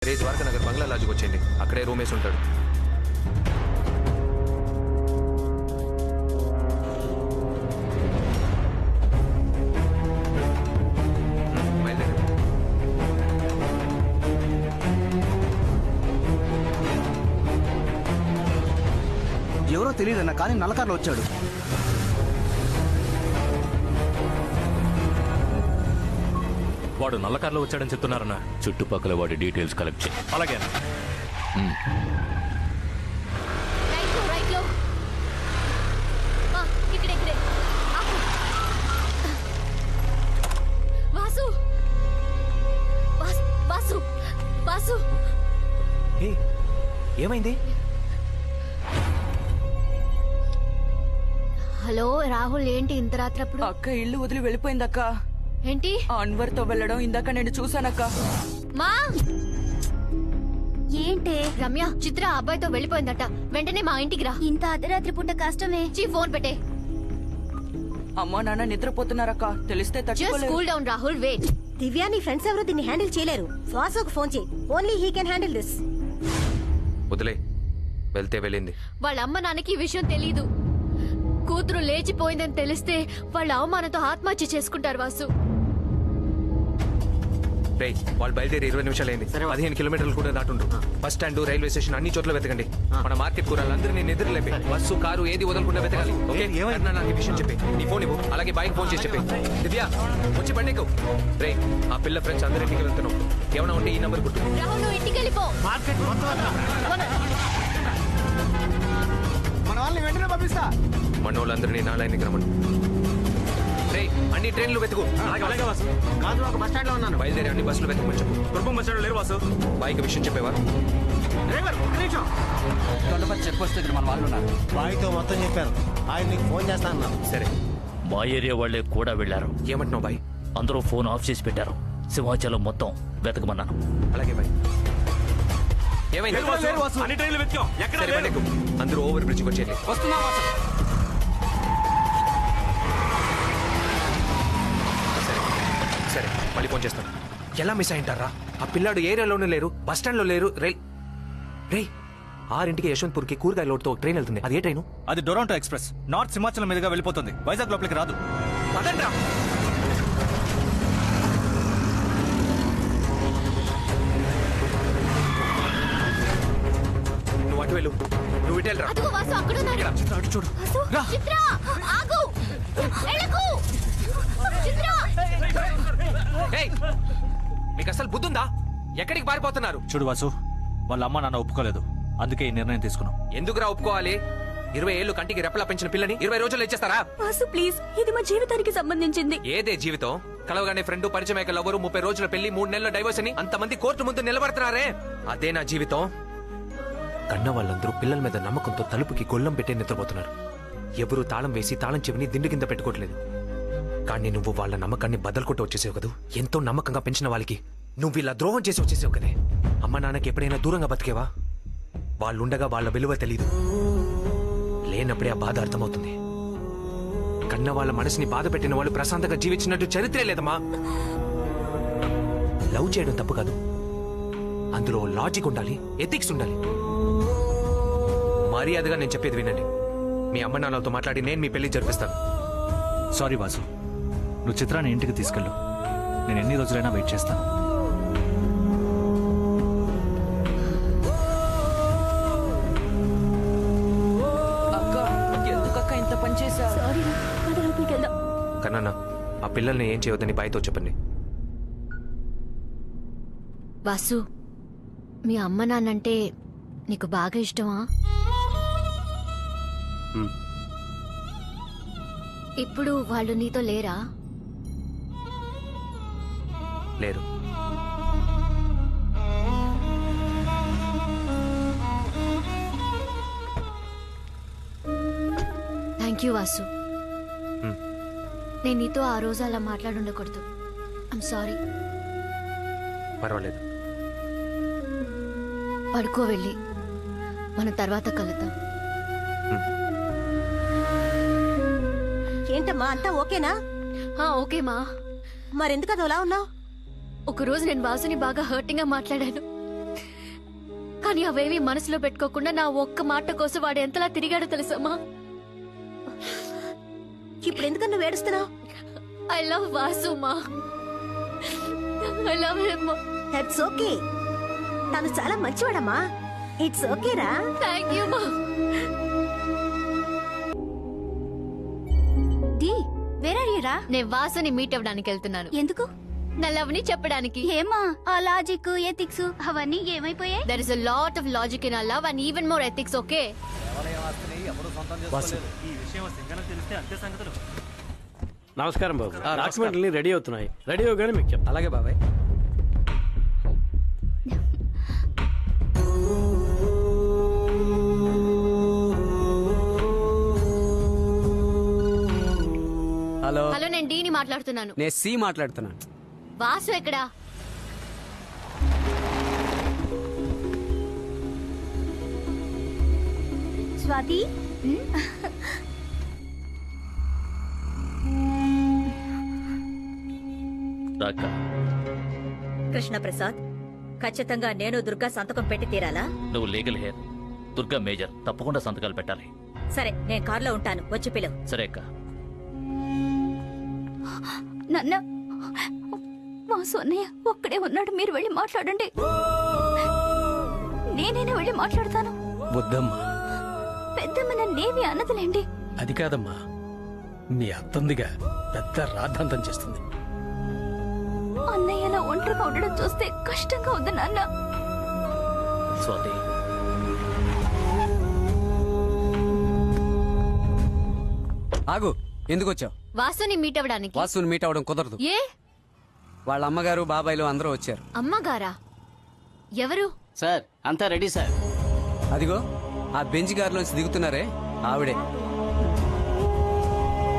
రే ద్వారకా నగర్ బంగ్లా లాడ్జ్కి వచ్చేయండి, అక్కడే రూమ్ వేసి ఉంటాడు. ఎవరో తెలియదన్న, కానీ నల్లకారులో వచ్చాడు. వాడు నల్లకారులో వచ్చాడని చెప్తున్నారన్న. చుట్టుపక్కల వాడి డీటెయిల్స్ కలెక్ట్ చేయి. అలాగే ఏమైంది? హలో రాహుల్, ఏంటి ఇంత రాత్రప్పుడు? అక్క ఇల్లు వదిలి వెళ్ళిపోయిందక్క. ఏంటి? అన్వర్ తో వెళ్ళడం ఇందాక నేను చూసానక్క. మా ఏంటి? రమ్య, చిత్ర అబ్బాయితో వెళ్ళిపోయిందట. వెంటనే మా ఇంటికి రా. ఇంత అర్ధరాత్రి పూట కష్టమే. ఫోన్ పెట్టే. అమ్మా నాన్న నిద్రపోతున్నారక్క, తెలిస్తే just cool down Rahul, wait. Divya, నీ ఫ్రెండ్స్ ఎవరు దీన్ని హ్యాండిల్ చేయలేరు. వాసుకు ఫోన్ చేయి. Only he can handle this. వదిలే, వెళ్తే వెళ్ళింది. వాళ్ళ అమ్మ నాన్నకి ఈ విషయం తెలీదు. కూతురు లేచిపోయిందని తెలిస్తే వాళ్ళ అవమానంతో ఆత్మహత్య చేసుకుంటారు వాసు. రే, వాళ్ళు బయలుదేరి 20 నిమిషాలు అయింది. 15 కిలోమీటర్లు కూడా దాటుండ్రు. బస్ స్టాండ్, రైల్వే స్టేషన్ అన్ని చోట్ల వెతకండి. మన మార్కెట్ కూరాలందరినీ నిద్ర లేపి బస్సు కారు ఏది వదలకుండా వెతకాలి. ఓకే? నాకు ఈ విషయం చెప్పి నీ ఫోన్ ఇవ్వు, అలాగే బాయ్కి ఫోన్ చేసి చెప్పి. దివ్య, వచ్చి బండికు. రే, ఆ పిల్ల ఫ్రెండ్స్ అందరి ఇంటికి వెళ్తున్నాం. ఏమైనా ఉంటే ఈ నంబర్ గుర్తు. రాహుల్, నువ్వు ఇంటికి వెళ్ళిపో. మన వాళ్ళని వెంటనే పంపిస్తా. మన వాళ్ళందరినీ నా లైన్కి రమ్మను. రే, అన్ని ట్రైన్లు వెతుకు. కాదు, ఒక బస్ స్టాండ్ లో ఉన్నాను. బయలుదేరి అన్ని బస్సులు వెతకమని చెప్పు. దుర్గం వచ్చాడు లేరు వాసు. బాయ్కి విషయం చెప్పేవా? డ్రైవర్, ఒక్క నిమిషం. కొండపల్లి చెక్ పోస్ట్ దగ్గర మన వాళ్ళు ఉన్నారు. బాయ్తో మొత్తం చెప్పాను. ఆయన నీకు ఫోన్ చేస్తా అన్నారు. సరే, మా ఏరియా వాళ్ళే కూడా వెళ్లారు. ఏమంటున్నావు బాయ్? అందరూ ఫోన్ ఆఫ్ చేసి పెట్టారు. సింహాచలం మొత్తం వెతకమన్నాను. అలాగే బాయ్. ఏమైంది? అన్ని ట్రైన్లు వెతికాం, ఎక్కడ సరే, బండికు. అందరూ ఓవర్ బ్రిడ్జ్కి వచ్చేయండి. వస్తున్నా వాసు. సరే సరే, మళ్ళీ ఫోన్ చేస్తాను. ఎలా మిస్ అయింటారా? ఆ పిల్లాడు ఏరియాలోనే లేరు, బస్ స్టాండ్ లో లేరు. రే, 6 యశ్వంత్పూర్కి కూరగాయ లోడ్తో ట్రైన్ వెళ్తుంది. అది ఏ ట్రైను? అది డొరాంటో ఎక్స్ప్రెస్. నార్త్ సింహాచలం మీదుగా వెళ్ళిపోతుంది. వైజాగ్ లోపలికి రాదు. పదండ్రా. నువ్వు అటు వెళ్ళు, నువ్వు ఇటు వెళ్ళరా. అదిగో వాసు, అక్కడ ఉన్నాడు. చిత్ర, అటు చూడు. వాసు, చిత్ర, ఆగు. వెళ్ళకు. చిత్ర. ఏయ్, మీకు అసలు బుద్ధుందా? ఎక్కడికి పారిపోతున్నారు? చూడు వాసు, వాళ్ళ అమ్మ నాన్న ఒప్పుకోలేదు, అందుకే ఈ నిర్ణయం తీసుకున్నాం. ఎందుకురా ఒప్పుకోవాలి? 20 ఏళ్ళు కంటికి రెప్పలా పెంచిన పిల్లని 20 రోజుల్లో ఇచ్చేస్తారా? వాసు ప్లీజ్, ఇది మా జీవితానికి సంబంధించింది. ఏదే జీవితం? కలవగానే ఫ్రెండ్, పరిచయం లవరు, 30 రోజుల పెళ్లి, 3 నెలల డైవర్స్ అని అంతమంది కోర్టు ముందు నిలబడుతున్నారే, అదే నా జీవితం. కన్న వాళ్ళందరూ పిల్లల మీద నమ్మకంతో తలుపుకి గొల్లం పెట్టే నిద్రపోతున్నారు. ఎవరు తాళం వేసి తాళం చెవిని దిండు కింద పెట్టుకోవట్లేదు. కానీ నువ్వు వాళ్ళ నమ్మకాన్ని బదలుకొట్టు వచ్చేసావు కదూ. ఎంతో నమ్మకంగా పెంచిన వాళ్ళకి నువ్వు ఇలా ద్రోహం చేసి వచ్చేసావు కదే. అమ్మ నాన్నకి ఎప్పుడైనా దూరంగా బతికేవా? వాళ్ళుండగా వాళ్ళ విలువ తెలీదు. లేనప్పుడే ఆ బాధ అర్థమవుతుంది. కన్న వాళ్ళ మనసుని బాధ పెట్టిన వాళ్ళు ప్రశాంతంగా జీవించినట్టు చరిత్రే లేదమ్మా. లవ్ చేయడం తప్పు కాదు, అందులో లాజిక్ ఉండాలి, ఎథిక్స్ ఉండాలి. మర్యాదగా నేను చెప్పేది వినండి. మీ అమ్మ నాన్నలతో మాట్లాడి నేను మీ పెళ్లి జరిపిస్తాను. సారీ వాసు, నువ్వు చిత్రాన్ని ఇంటికి తీసుకెళ్ళు. నేను ఎన్ని రోజులైనా వెయిట్ చేస్తాను. అక్క, ఎందుకక్క ఇంత పని చేశా? సారీ రా, పద లోపలికి వెళ్దాం. కన్నా, ఆ పిల్లల్ని ఏం చేయవద్దని బాయ్తో చెప్పండి. వాసు, మీ అమ్మ నాన్నంటే నీకు బాగా ఇష్టమా? ఇప్పుడు వాళ్ళు నీతో లేరా? లేరు. Thank you Vasu. నేను నీతో ఆ రోజు అలా మాట్లాడుండకూడదు. I'm sorry. పర్వాలేదు. పడుకో వెళ్ళి, మనం తర్వాత కలుద్దాం. ఏంటమ్మా, అంతా ఓకేనా? ఓకే మా. మరెందుకు అదోలా ఉన్నావు? ఒకరోజు నేను వాసుని బాగా హర్టింగ్ గా మాట్లాడాను. కానీ అవేవి మనసులో పెట్టుకోకుండా నా ఒక్క మాట కోసం వాడు ఎంతలా తిరిగాడో తెలుసమ్మా. ఇప్పుడు ఎందుకన్నా వేడుస్తున్నావు? ఐ లవ్ వాసు మా. I love him. That's okay. తను చాలా మంచివాడమ్మా. ఇట్స్ ఓకే రా. థ్యాంక్ యూ మా. డి వేర్ ఆర్ యు రా? నేను వాసుని మీట్ అవ్వడానికి వెళ్తున్నాను. ఎందుకు? నా లవ్ ని చెప్పడానికి. ఏమా ఆ లాజిక్ ఎథిక్స్ అవన్నీ ఏమైపోయాయి? There is a lot of logic in our love and even more ethics, okay? Vasu నమస్కారం బాబు. డాక్యుమెంట్లన్నీ రెడీ అవుతున్నాయి. రెడీ అవగానే మీకు చెప్తాను. అలాగే బాబాయ్. హలో, హలో, నేను డీని మాట్లాడుతున్నాను. నేను సి మాట్లాడుతున్నాను. వాసు ఎక్కడా? స్వాతి రాక కృష్ణ ప్రసాద్, ఖచ్చితంగా నేను దుర్గా సంతకం పెట్టి తీరాలా? నువ్వు లీగల్ హెయిర్, దుర్గా మేజర్, తప్పకుండా సంతకాలు పెట్టాలి. సరే, నేను కార్లో ఉంటాను, వచ్చి పిలువు. సరే అక్క. నాన్న, మా సొన్నయ్య ఒక్కడే ఉన్నాడు, మీరు వెళ్ళి మాట్లాడండి. నేనైనా వెళ్ళి మాట్లాడతాను. వద్దమ్మా, పెద్దమ్మ నన్నేమి అన్నదిలేండి. అది కాదమ్మా, నీ అత్తందిగా పెద్ద రాద్ధాంతం చేస్తుంది. అన్నయ్య అలా ఒంటరిగా ఉండడం చూస్తే కష్టంగా ఉంది నాన్న. స్వాతి, ఆగు, ఎందుకు వచ్చావు? వాసుని మీట్ అవ్వడానికి. వాసుని మీట్ అవడం కుదరదు. ఏ? వాళ్ళ అమ్మగారు బాబాయిలు అందరూ వచ్చారు. అమ్మగారా? ఎవరు? సార్, అంతా రెడీ సార్. అదిగో ఆ బెంచ్ కారులోంచి దిగుతున్నారే, ఆవిడే.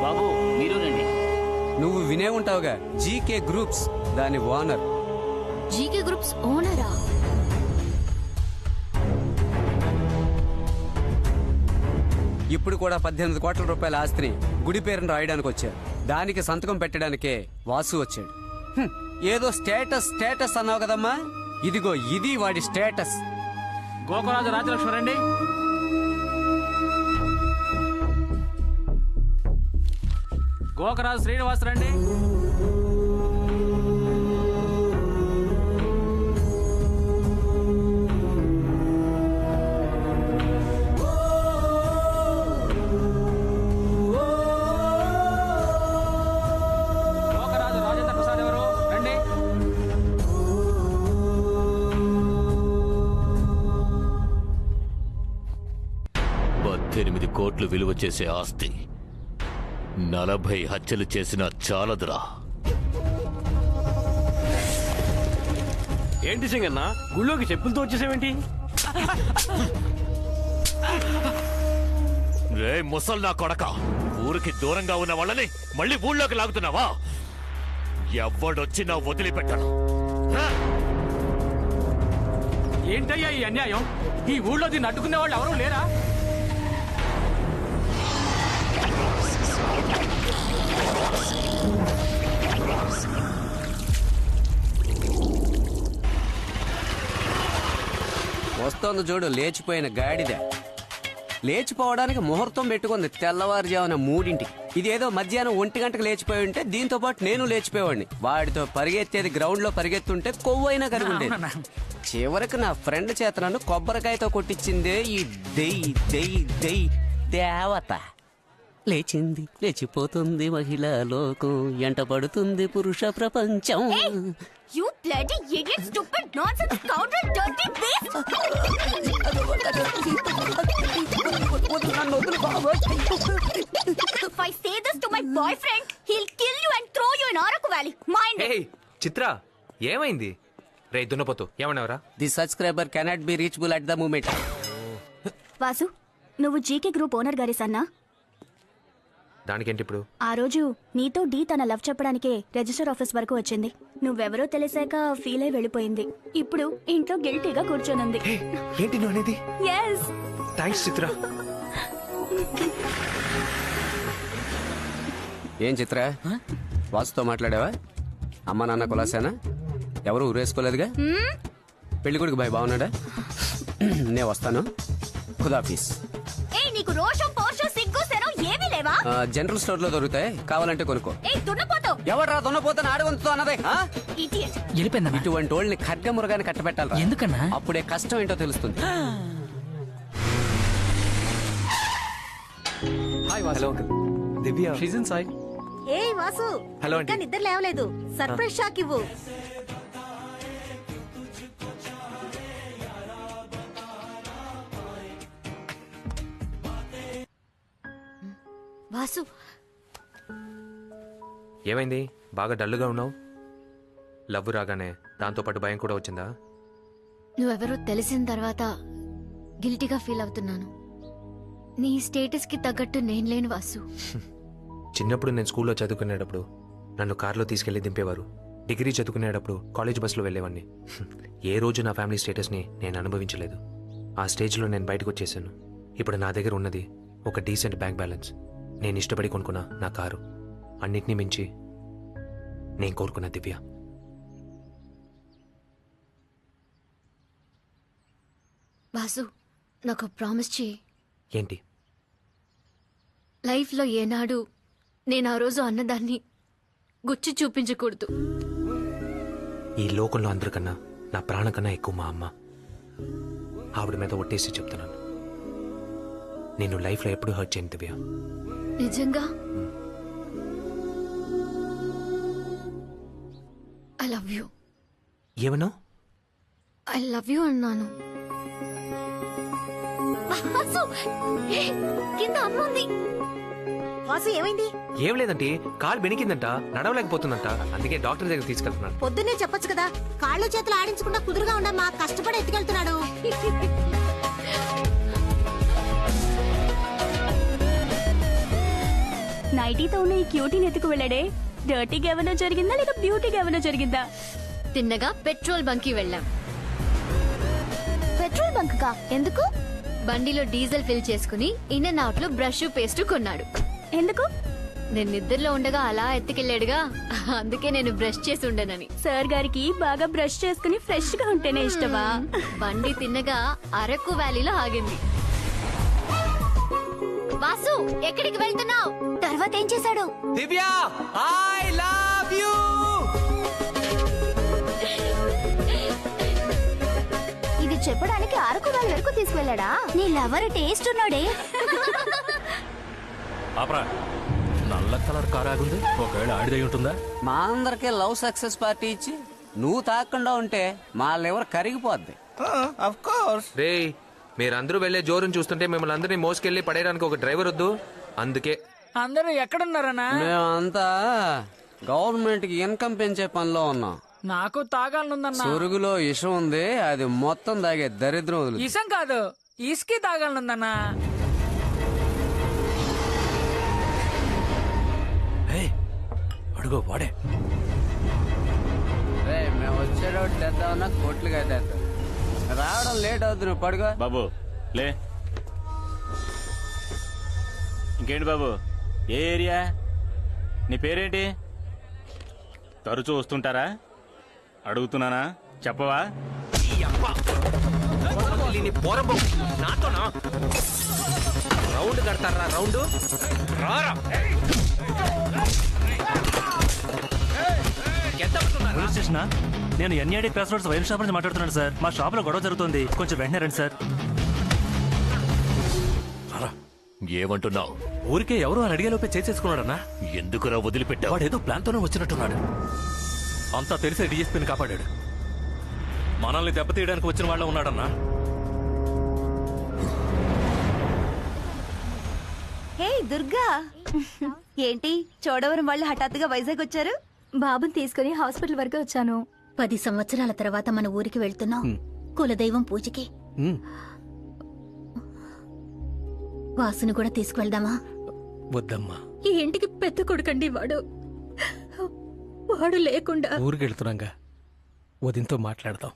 బాబు మీరు రండి. నువ్వు వినే ఉంటావుగా, జీకే గ్రూప్స్ దాని ఓనర్. జీకే గ్రూప్స్ ఓనరా? ఇప్పుడు కూడా 18 కోట్ల రూపాయల ఆస్తిని గుడి పేరును రాయడానికి వచ్చారు. దానికి సంతకం పెట్టడానికే వాసు వచ్చాడు. ఏదో స్టేటస్ స్టేటస్ అన్నావు కదమ్మా, ఇదిగో ఇది వాడి స్టేటస్. గోకరాజు రాజలక్ష్మి రండి. గోకరాజు శ్రీనివాస్ రండి. గోకరాజు రాజేంద్ర ప్రసాద్ ఎవరు? రండి. 18 కోట్లు విలువ చేసే ఆస్తి 40 హత్యలు చేసినా చాలదురా. ఏంటి సింగన్న, గుళ్ళోకి చెప్పులతో వచ్చేసావేంటి? రే ముసల్నా కొడక, ఊరికి దూరంగా ఉన్న వాళ్ళని మళ్ళీ ఊళ్ళోకి లాగుతున్నావా? ఎవడొచ్చినా వదిలిపెట్టను. రా! ఏంటయ్యా ఈ అన్యాయం? ఈ ఊళ్ళో దీన్ని అడ్డుకునే వాళ్ళు ఎవరూ లేరా? వస్తోంది చూడు, లేచిపోయిన గాడిద. లేచిపోవడానికి ముహూర్తం పెట్టుకుంది తెల్లవారుజామున 3ంటికి. ఇదేదో మధ్యాహ్నం 1 గంటకు లేచిపోయి ఉంటే దీంతో పాటు నేను లేచిపోయేవాడిని. వాడితో పరిగెత్తేది గ్రౌండ్ లో పరిగెత్తుంటే కొవ్వైనా కరుగుండేది. చివరికి నా ఫ్రెండ్ చేత నన్ను కొబ్బరికాయతో కొట్టించిందే ఈ దెయ్యి దేవత. లేచింది, లేచిపోతుంది మహిళా లోకం, ఎంట పడుతుంది పురుష ప్రపంచం. You bloody idiot, stupid, nonsense, scoundrel, dirty beast! If I say this to my boyfriend, he'll kill you and throw you in Araku Valley. Mind it. ఏయ్ చిత్ర, ఏమైంది? రే దున్నపోతు, ఏమన్నావురా? The subscriber cannot be reachable at the moment. Vasu, నువ్వు GK group owner గారి సన్నా? దానికేంటి ఇప్పుడు? ఆ రోజు నీతో డీ తన లవ్ చెప్పడానికే రిజిస్టర్ ఆఫీస్ వరకు వచ్చింది. నువ్వెవరో తెలిసాక ఫీల్ అయి వెళ్ళిపోయింది. ఇప్పుడు ఇంట్లో గిల్టీగా కూర్చొనుంది. ఏ, ఏంటి నువ్వు అనేది? ఎస్. థ్యాంక్స్ చిత్ర. ఏం చిత్ర, వాసుతో మాట్లాడావా? అమ్మ నాన్న కులాసేనా? ఎవరు ఊరేసుకోలేదుగా? పెళ్లి కొడుకు బాయ్ బాగున్నాడా? నేను వస్తాను. ఖుదాఫీస్. ఏ నీకు రోషం పోషం సిగ్గు శరం ఏమీ లేవా? జనరల్ స్టోర్ లో దొరుకుతాయి, కావాలంటే కొనుక్కో. ఏ దున్నపోతావు ఎవడ్రా దున్నపోతాను ఆడవంతో అన్నదే? ఇడియట్. వెళ్ళిపోయిందన్నా. ఇటువంటి వాళ్ళని ఖడ్గమురుగాని కట్టబెట్టాలి. ఎందుకన్నా? అప్పుడే కష్టం ఏంటో తెలుస్తుంది. హాయ్ వాసు. దివ్య ఏ వాసు, హలో ఇంకా ఆంటీ. నిద్ర లేవలేదు. సర్ప్రైజ్ షాక్ ఇవ్వు. వాసు, ఏమైంది? బాగా డల్గా ఉన్నావు. లవ్ రాగానే దాంతోపాటు భయం కూడా వచ్చిందా? నువ్వెవరో తెలిసిన తర్వాత గిల్టీగా ఫీల్ అవుతున్నాను. నీ స్టేటస్ కి తగ్గట్టు నేను లేను వాసు. చిన్నప్పుడు నేను స్కూల్లో చదువుకునేటప్పుడు నన్ను కార్లో తీసుకెళ్లి దింపేవారు. డిగ్రీ చదువుకునేటప్పుడు కాలేజ్ బస్సులో వెళ్ళేవాడిని. ఏ రోజు నా ఫ్యామిలీ స్టేటస్ని నేను అనుభవించలేదు. ఆ స్టేజ్లో నేను బయటకు వచ్చేసాను. ఇప్పుడు నా దగ్గర ఉన్నది ఒక డీసెంట్ బ్యాంక్ బ్యాలెన్స్, నేను ఇష్టపడి కొనుక్కున్న నా కారు, అన్నిటినీ మించి నేను కోరుకున్న దివ్య. వాసు, నాకు ప్రామిస్ చేయి. ఏంటి? లైఫ్లో ఏనాడు నేను ఆ రోజు అన్నదాన్ని గుచ్చి చూపించకూడదు. ఈ లోకంలో అందరికన్నా నా ప్రాణం కన్నా ఎక్కువ మా అమ్మ. ఆవిడ మీద ఒట్టేసి చెప్తున్నాను, నేను లైఫ్లో ఎప్పుడు హర్ట్ చేయను దివ్య. నిజంగా ఐ లవ్ యూ. ఏమన్నా? ఐ లవ్ యూ అన్నాను. వాసు, ఏ, కింద అమ్మ ఉంది. వాసు ఏమైంది? ఏం లేదంటే కాలు బెనికిందంట, నడవలేకపోతుందంట. అందుకే డాక్టర్ దగ్గర తీసుకెళ్తున్నాను. పొద్దున్నే చెప్పొచ్చు కదా. కాళ్ళు చేతులు ఆడించకుండా కుదురుగా ఉండమ్మా. కష్టపడి ఎత్తుకెళ్తున్నాడు. నైటీతో ఉన్న ఈ క్యూటీని ఎత్తుకు వెళ్ళాడే, డర్టీగా ఏమైనా జరిగిందా లేక బ్యూటీగా ఏమైనా జరిగిందా? తిన్నగా పెట్రోల్ బంక్ కి వెళ్ళాం. పెట్రోల్ బంక్ కా? ఎందుకు? బండిలో డీజిల్ ఫిల్ చేసుకుని ఇన్ అండ్ అవుట్ లో బ్రష్ పేస్ట్ కొన్నాడు. ఎందుకు? నేను నిద్రలో ఉండగా అలా ఎత్తుకెళ్ళాడుగా, అందుకే నేను బ్రష్ చేసి ఉండనని. సార్ గారికి బాగా బ్రష్ చేసుకుని ఫ్రెష్ గా ఉంటేనే ఇష్టమా? బండి తిన్నగా అరకు వ్యాలీలో ఆగింది. వాసు, ఎక్కడికి వెళ్తున్నావు? తర్వాత ఏం చేశాడు? దివ్య, ఐ లవ్ యూ. ఇది చెప్పడానికి అరకు వ్యాలీ వరకు తీసుకెళ్ళాడా? నీ లవర్ టేస్ట్ ఉన్నాడే. ఆపరా, నల్ల కలర్ కార్ ఆగుంది. ఒకవేళ ఆడిదై ఉంటుందా? మా అందరికీ లవ్ సక్సెస్ పార్టీ ఇచ్చి నువ్వు తాకుండా ఉంటే మా లివర్ కరిగిపోద్ది. రే, మీరందరూ వెళ్లే జోరుని చూస్తుంటే మిమ్మల్ని అందరినీ మోసుకెళ్లి పడేయడానికి ఒక డ్రైవర్ వద్దు. అందుకే అందరూ ఎక్కడున్నారన్నా? మేమంతా గవర్నమెంట్ కి ఇన్కమ్ పెంచే పనిలో ఉన్నాం. నాకు తాగాలనుందన్నా. సొరుగులో ఇషం ఉంది, అది మొత్తం తాగే దరిద్రం వదులు. ఇసం కాదు, ఇసుకి తాగాలనుందన్నా. అడుగో వాడే. మేము వచ్చేటప్పుడు తెద్దామన్నా కోట్లుగా తెద్దాం. రావడం లేట్ అవుతుంది, పడుకో. బాబు లే. ఇంకేంటి బాబు, ఏ ఏరియా? నీ పేరేంటి? తరచూ వస్తుంటారా? అడుగుతున్నానా, చెప్పవా? నాతోనా రౌండ్ కడతారా? రౌండ్ రారా. పోలీస్ స్టేషనా? నేను NID cross roads wine shop నుంచి మాట్లాడుతున్నాను సార్. మా షాప్ లో గొడవ జరుగుతుంది, కొంచెం వెంటనే రండి సార్. ఏమంటున్నావు? ఊరికే ఎవరు అని అడిగేలోపే చేసేసుకున్నాడన్నా. ఎందుకురా వదిలిపెట్టావు? వాడు ఏదో ప్లాన్ తోనే వచ్చినట్టున్నాడు. అంతా తెలిసే డిఎస్పీని కాపాడాడు. మనల్ని దెబ్బతీయడానికి వచ్చిన వాళ్ళ ఉన్నాడన్నా. హే దుర్గా, ఏంటి చోడవరం వాళ్ళు హఠాత్తుగా వైజాగ్ వచ్చారు? బాబుని తీసుకుని హాస్పిటల్ వరకు వచ్చాను. 10 సంవత్సరాల తర్వాత మన ఊరికి వెళ్తున్నాం, కులదైవం పూజకి. వాసుని కూడా తీసుకువెళ్దామా? వద్దమ్మా, ఈ ఇంటికి పెద్ద కొడుకండి వాడు. వాడు లేకుండా ఊరికి వెళ్తున్నాగా, వదినతో మాట్లాడదాం.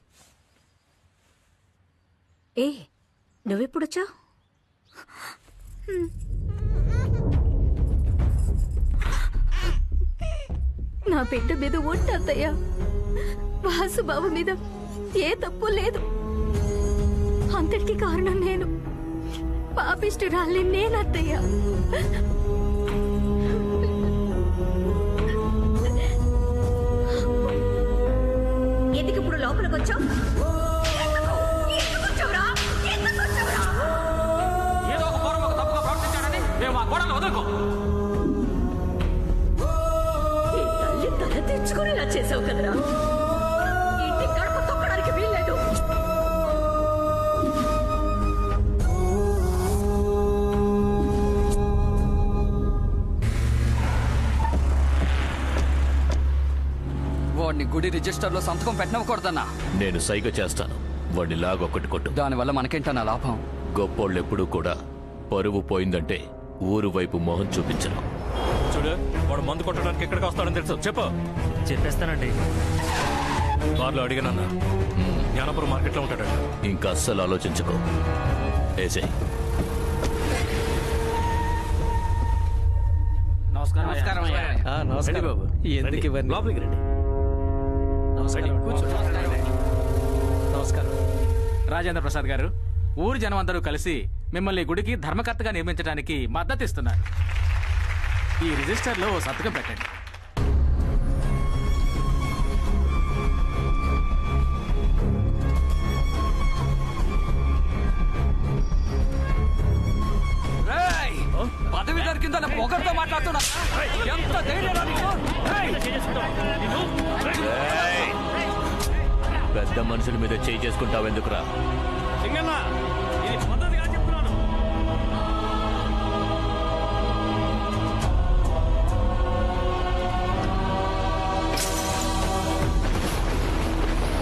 ఏ, నువ్వెప్పుడొచ్చా? నా బిడ్డ మీద ఒట్టు అత్తయ్య. వాసు బాబు మీద ఏ తప్పు లేదు. అంతటికి కారణం నేను. పాపిష్టురాల్ని నేను అత్తయ్య. ఎందుకు ఇప్పుడు లోపలికి వచ్చావు? ఏదో ఒక పూర్వం ఒక తప్పుగా ప్రవర్తించాడని మేము ఆ గోడలు వదులుకో. తల్లి తల తెచ్చుకునేలా చేసావు కదరా. ఇంటి గడప తొక్కడానికి వీల్లేదు. వాడిని గుడి రిజిస్టర్లో సంతకం పెట్టనకూడదన్నా. నేను సైగ చేస్తాను, వాడిని లాగొక్కటి కొట్టు. దానివల్ల మనకేంటన్నా లాభం? గొప్పోళ్ళెప్పుడూ కూడా పరువు పోయిందంటే ఊరు వైపు మొహం చూపించరు. చూడు, వాడు మందు కొట్టడానికి ఎక్కడికి వస్తాడని తెలుసు. చెప్పు. చెప్పేస్తానండి. కార్లో అడిగానన్నా, జ్ఞానపురం మార్కెట్లో ఉంటాడు. ఇంకా అస్సలు ఆలోచించుకో. ఏసే నమస్కారం బాబు. ఎందుకు ఇవన్నీ? లోపలికి రండి. నమస్కారం. రాజేంద్ర ప్రసాద్ గారు, ఊరు జనం అందరూ కలిసి మిమ్మల్ని గుడికి ధర్మకర్తగా నియమించడానికి మద్దతు ఇస్తున్నారు. ఈ రిజిస్టర్లో ఓ సంతకం పెట్టండి. పదవి దొరికిందన్న పొగర్తో మాట్లాడుతున్నా. ఎంత ధైర్యం నీకు? పెద్ద మనుషుల మీద చేయి చేసుకుంటావెందుకురా? సింగన్న